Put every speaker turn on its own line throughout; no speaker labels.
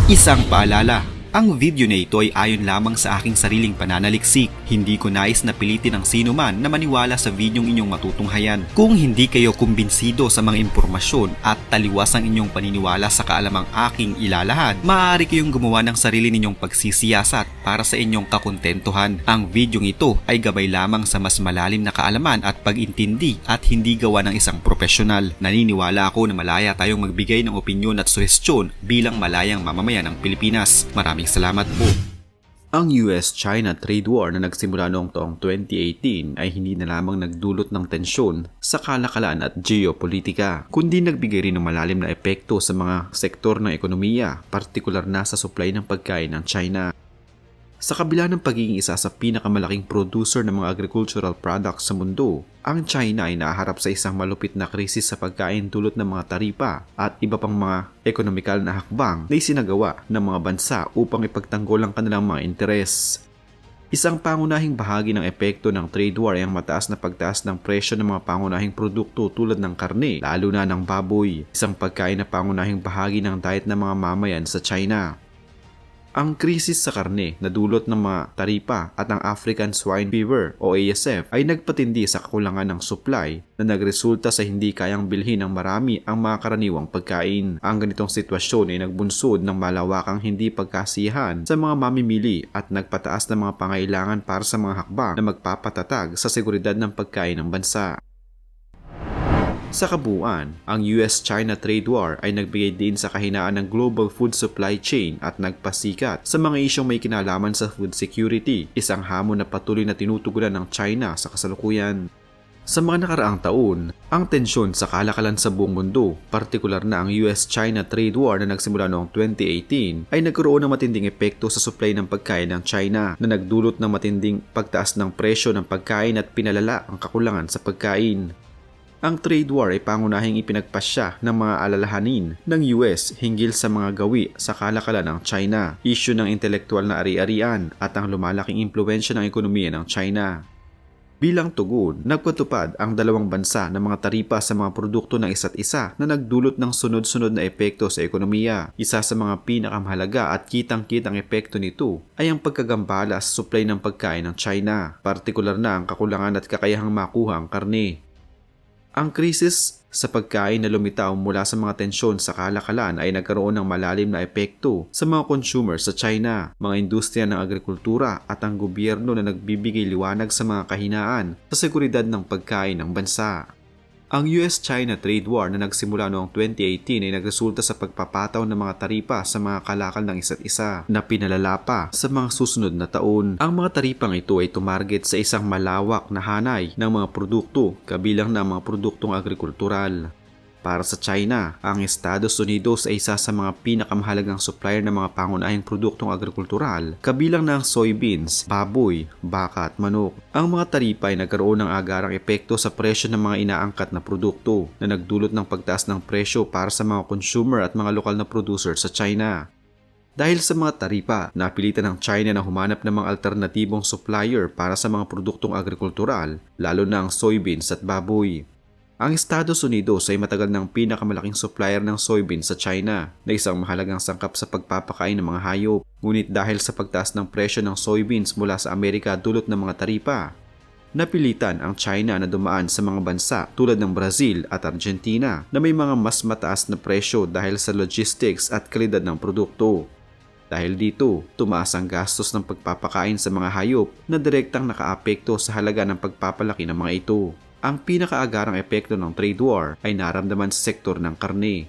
Isang paalala, ang video na ito ay ayon lamang sa aking sariling pananaliksik. Hindi ko nais na pilitin ang sino man na maniwala sa videong inyong matutunghayan. Kung hindi kayo kumbinsido sa mga impormasyon at taliwas ang inyong paniniwala sa kaalamang aking ilalahad, maaari kayong gumawa ng sarili ninyong pagsisiyasat para sa inyong kakontentuhan. Ang videong ito ay gabay lamang sa mas malalim na kaalaman at pag-intindi at hindi gawa ng isang profesional. Naniniwala ako na malaya tayong magbigay ng opinyon at suhestyon bilang malayang mamamayan ng Pilipinas. Maraming salamat po. Ang US-China trade war na nagsimula noong taong 2018 ay hindi na lamang nagdulot ng tensyon sa kalakalan at geopolitika, kundi nagbigay rin ng malalim na epekto sa mga sektor ng ekonomiya, partikular na sa supply ng pagkain ng China. Sa kabila ng pagiging isa sa pinakamalaking producer ng mga agricultural products sa mundo, ang China ay naharap sa isang malupit na krisis sa pagkain dulot ng mga taripa at iba pang mga ekonomikal na hakbang na isinagawa ng mga bansa upang ipagtanggol ang kanilang mga interes. Isang pangunahing bahagi ng epekto ng trade war ay ang mataas na pagtaas ng presyo ng mga pangunahing produkto tulad ng karne, lalo na ng baboy, isang pagkain na pangunahing bahagi ng diet ng mga mamayan sa China. Ang krisis sa karne na dulot ng mga taripa at ang African Swine Fever o ASF ay nagpatindi sa kakulangan ng supply na nagresulta sa hindi kayang bilhin ng marami ang mga karaniwang pagkain. Ang ganitong sitwasyon ay nagbunsod ng malawakang hindi pagkasiyahan sa mga mamimili at nagpataas ng mga pangailangan para sa mga hakbang na magpapatatag sa seguridad ng pagkain ng bansa. Sa kabuuan, ang US-China trade war ay nagbigay din sa kahinaan ng global food supply chain at nagpasikat sa mga isyong may kinalaman sa food security, isang hamon na patuloy na tinutugunan ng China sa kasalukuyan. Sa mga nakaraang taon, ang tensyon sa kalakalan sa buong mundo, partikular na ang US-China trade war na nagsimula noong 2018, ay nagkaroon ng matinding epekto sa supply ng pagkain ng China na nagdulot ng matinding pagtaas ng presyo ng pagkain at pinalala ang kakulangan sa pagkain. Ang trade war ay pangunahing ipinagpasya ng mga alalahanin ng US hinggil sa mga gawi sa kalakalan ng China, isyu ng intelektual na ari-arian at ang lumalaking impluwensya ng ekonomiya ng China. Bilang tugon, nagpatupad ang dalawang bansa ng mga taripa sa mga produkto ng isa't isa na nagdulot ng sunod-sunod na epekto sa ekonomiya. Isa sa mga pinakamahalaga at kitang-kitang epekto nito ay ang pagkagambala sa supply ng pagkain ng China, partikular na ang kakulangan at kakayahang makuha ang karne. Ang krisis sa pagkain na lumitaw mula sa mga tensyon sa kalakalan ay nagkaroon ng malalim na epekto sa mga consumer sa China, mga industriya ng agrikultura at ang gobyerno na nagbibigay liwanag sa mga kahinaan sa seguridad ng pagkain ng bansa. Ang US-China trade war na nagsimula noong 2018 ay nagresulta sa pagpapataw ng mga taripa sa mga kalakal ng isa't isa na pinalala pa sa mga susunod na taon. Ang mga taripang ito ay tumarget sa isang malawak na hanay ng mga produkto kabilang na mga produktong agrikultural. Para sa China, ang Estados Unidos ay isa sa mga pinakamahalagang supplier ng mga pangunahing produktong agrikultural, kabilang na ang soybeans, baboy, baka at manok. Ang mga taripa ay nagkaroon ng agarang epekto sa presyo ng mga inaangkat na produkto na nagdulot ng pagtaas ng presyo para sa mga consumer at mga lokal na producer sa China. Dahil sa mga taripa, napilitan ng China na humanap ng mga alternatibong supplier para sa mga produktong agrikultural, lalo na ang soybeans at baboy. Ang Estados Unidos ay matagal ng pinakamalaking supplier ng soybeans sa China na isang mahalagang sangkap sa pagpapakain ng mga hayop. Ngunit dahil sa pagtaas ng presyo ng soybeans mula sa Amerika dulot ng mga taripa, napilitan ang China na dumaan sa mga bansa tulad ng Brazil at Argentina na may mga mas mataas na presyo dahil sa logistics at kalidad ng produkto. Dahil dito, tumaas ang gastos ng pagpapakain sa mga hayop na direktang nakaapekto sa halaga ng pagpapalaki ng mga ito. Ang pinakaagarang epekto ng trade war ay naramdaman sa sektor ng karne.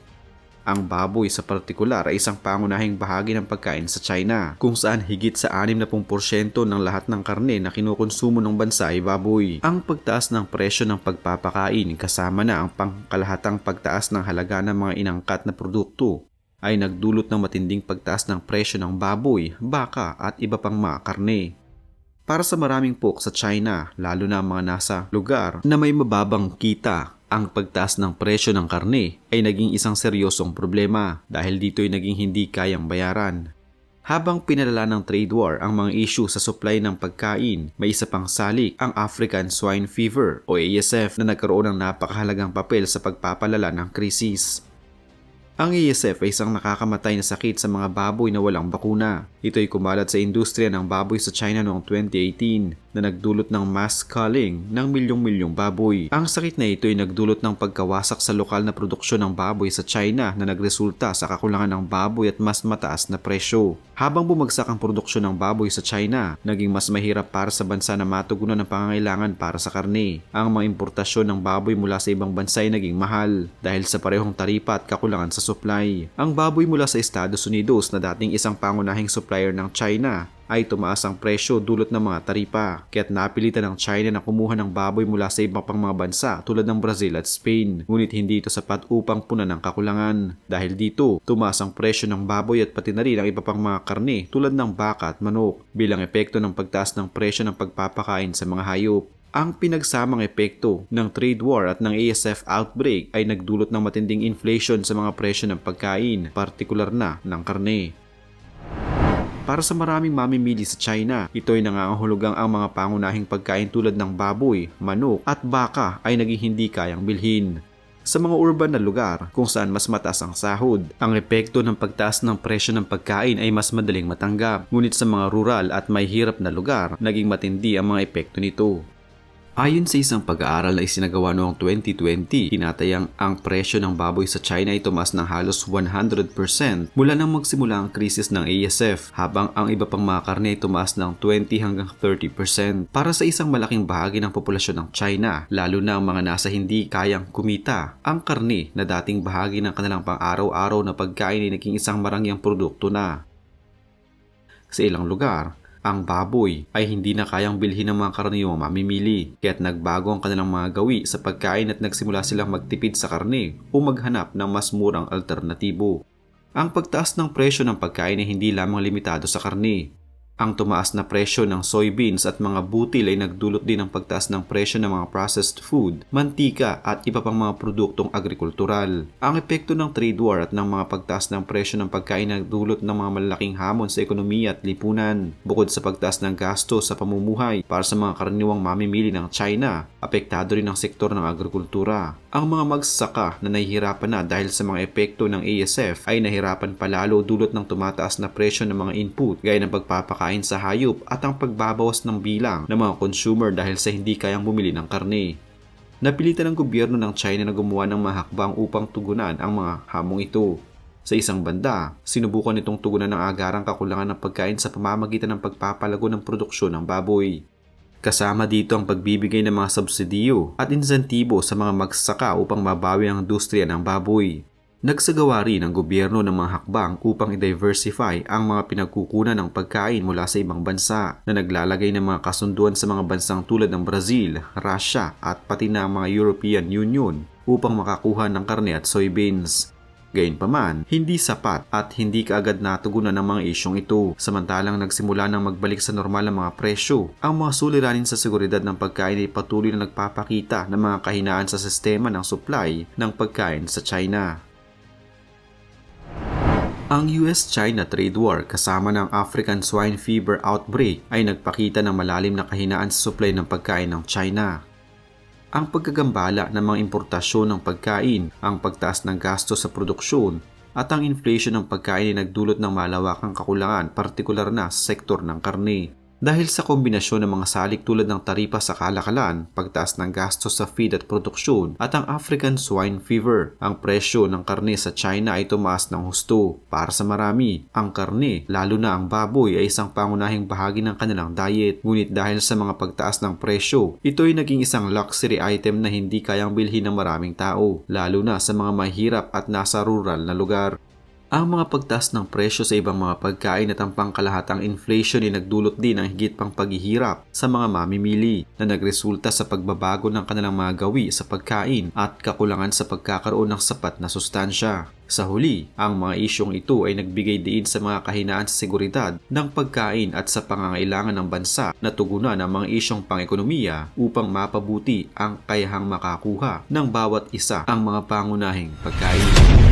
Ang baboy sa partikular ay isang pangunahing bahagi ng pagkain sa China, kung saan higit sa 60% ng lahat ng karne na kinukonsumo ng bansa ay baboy. Ang pagtaas ng presyo ng pagpapakain kasama na ang pangkalahatang pagtaas ng halaga ng mga inangkat na produkto ay nagdulot ng matinding pagtaas ng presyo ng baboy, baka at iba pang mga karne. Para sa maraming pok sa China, lalo na mga nasa lugar na may mababang kita, ang pagtaas ng presyo ng karne ay naging isang seryosong problema dahil dito ay naging hindi kayang bayaran. Habang pinalala ng trade war ang mga issue sa supply ng pagkain, may isa pang salik ang African Swine Fever o ASF na nagkaroon ng napakahalagang papel sa pagpapalala ng krisis. Ang ASF ay isang nakakamatay na sakit sa mga baboy na walang bakuna. Ito ay kumalat sa industriya ng baboy sa China noong 2018 na nagdulot ng mass culling ng milyong-milyong baboy. Ang sakit na ito ay nagdulot ng pagkawasak sa lokal na produksyon ng baboy sa China na nagresulta sa kakulangan ng baboy at mas mataas na presyo. Habang bumagsak ang produksyon ng baboy sa China, naging mas mahirap para sa bansa na matugunan ang pangangailangan para sa karne. Ang mga importasyon ng baboy mula sa ibang bansa ay naging mahal dahil sa parehong taripa at kakulangan sa supply. Ang baboy mula sa Estados Unidos na dating isang pangunahing supplier ng China ay tumaas ang presyo dulot ng mga taripa, kaya't napilitan ng China na kumuha ng baboy mula sa ibang pang mga bansa tulad ng Brazil at Spain. Ngunit hindi ito sapat upang punan ang kakulangan. Dahil dito, tumaas ang presyo ng baboy at pati na rin ang iba pang mga karne tulad ng baka at manok bilang epekto ng pagtaas ng presyo ng pagpapakain sa mga hayop. Ang pinagsamang epekto ng trade war at ng ASF outbreak ay nagdulot ng matinding inflation sa mga presyo ng pagkain, partikular na ng karne. Para sa maraming mamimili sa China, ito ay nangangahulugang ang mga pangunahing pagkain tulad ng baboy, manok at baka ay naging hindi kayang bilhin. Sa mga urban na lugar kung saan mas mataas ang sahod, ang epekto ng pagtaas ng presyo ng pagkain ay mas madaling matanggap. Ngunit sa mga rural at may hirap na lugar, naging matindi ang mga epekto nito. Ayon sa isang pag-aaral na isinagawa noong 2020, tinatayang ang presyo ng baboy sa China ay tumaas ng halos 100% mula nang magsimula ang krisis ng ASF, habang ang iba pang mga karne ay tumaas ng 20 hanggang 30%. Para sa isang malaking bahagi ng populasyon ng China, lalo na ang mga nasa hindi kayang kumita, ang karne na dating bahagi ng kanilang pang-araw-araw na pagkain ay naging isang marangyang produkto na. Sa ilang lugar, ang baboy ay hindi na kayang bilhin ng mga karaniwang mamimili, kaya't nagbago ang kanilang mga gawi sa pagkain at nagsimula silang magtipid sa karne o maghanap ng mas murang alternatibo. Ang pagtaas ng presyo ng pagkain ay hindi lamang limitado sa karne. Ang tumaas na presyo ng soybeans at mga butil ay nagdulot din ng pagtaas ng presyo ng mga processed food, mantika at iba pang mga produktong agrikultural. Ang epekto ng trade war at ng mga pagtaas ng presyo ng pagkain ay nagdulot ng mga malalaking hamon sa ekonomiya at lipunan. Bukod sa pagtaas ng gasto sa pamumuhay para sa mga karaniwang mamimili ng China, apektado rin ang sektor ng agrikultura. Ang mga magsasaka na nahihirapan na dahil sa mga epekto ng ASF ay nahirapan palalo dulot ng tumataas na presyo ng mga input gaya ng pagpapakain sa hayop at ang pagbabawas ng bilang ng mga consumer dahil sa hindi kayang bumili ng karne. Napilitan ng gobyerno ng China na gumawa ng mga hakbang upang tugunan ang mga hamong ito. Sa isang banda, sinubukan nitong tugunan ng agarang kakulangan ng pagkain sa pamamagitan ng pagpapalago ng produksyon ng baboy. Kasama dito ang pagbibigay ng mga subsidiyo at insentibo sa mga magsasaka upang mabawi ang industriya ng baboy. Nagsagawa rin ang gobyerno ng mga hakbang upang i-diversify ang mga pinagkukunan ng pagkain mula sa ibang bansa na naglalagay ng mga kasunduan sa mga bansang tulad ng Brazil, Russia at pati na ang mga European Union upang makakuha ng karne at soybeans. Gayunpaman, hindi sapat at hindi kaagad natugunan ng mga isyong ito. Samantalang nagsimula nang magbalik sa normal ang mga presyo, ang mga suliranin sa seguridad ng pagkain ay patuloy na nagpapakita ng mga kahinaan sa sistema ng supply ng pagkain sa China. Ang US-China trade war kasama ng African swine fever outbreak ay nagpakita ng malalim na kahinaan sa supply ng pagkain ng China. Ang pagkagambala ng mga importasyon ng pagkain, ang pagtaas ng gasto sa produksyon, at ang inflation ng pagkain ay nagdulot ng malawakang kakulangan, partikular na sa sektor ng karne. Dahil sa kombinasyon ng mga salik tulad ng taripa sa kalakalan, pagtaas ng gasto sa feed at produksyon, at ang African swine fever, ang presyo ng karne sa China ay tumaas ng husto. Para sa marami, ang karne, lalo na ang baboy, ay isang pangunahing bahagi ng kanilang diet. Ngunit dahil sa mga pagtaas ng presyo, ito ay naging isang luxury item na hindi kayang bilhin ng maraming tao, lalo na sa mga mahirap at nasa rural na lugar. Ang mga pagtaas ng presyo sa ibang mga pagkain at ang pangkalahatang inflation ay nagdulot din ng higit pang paghihirap sa mga mamimili na nagresulta sa pagbabago ng kanilang mga gawi sa pagkain at kakulangan sa pagkakaroon ng sapat na sustansya. Sa huli, ang mga isyong ito ay nagbigay diin sa mga kahinaan sa seguridad ng pagkain at sa pangangailangan ng bansa na tugunan ang mga isyong pang-ekonomiya upang mapabuti ang kayahang makakuha ng bawat isa ang mga pangunahing pagkain.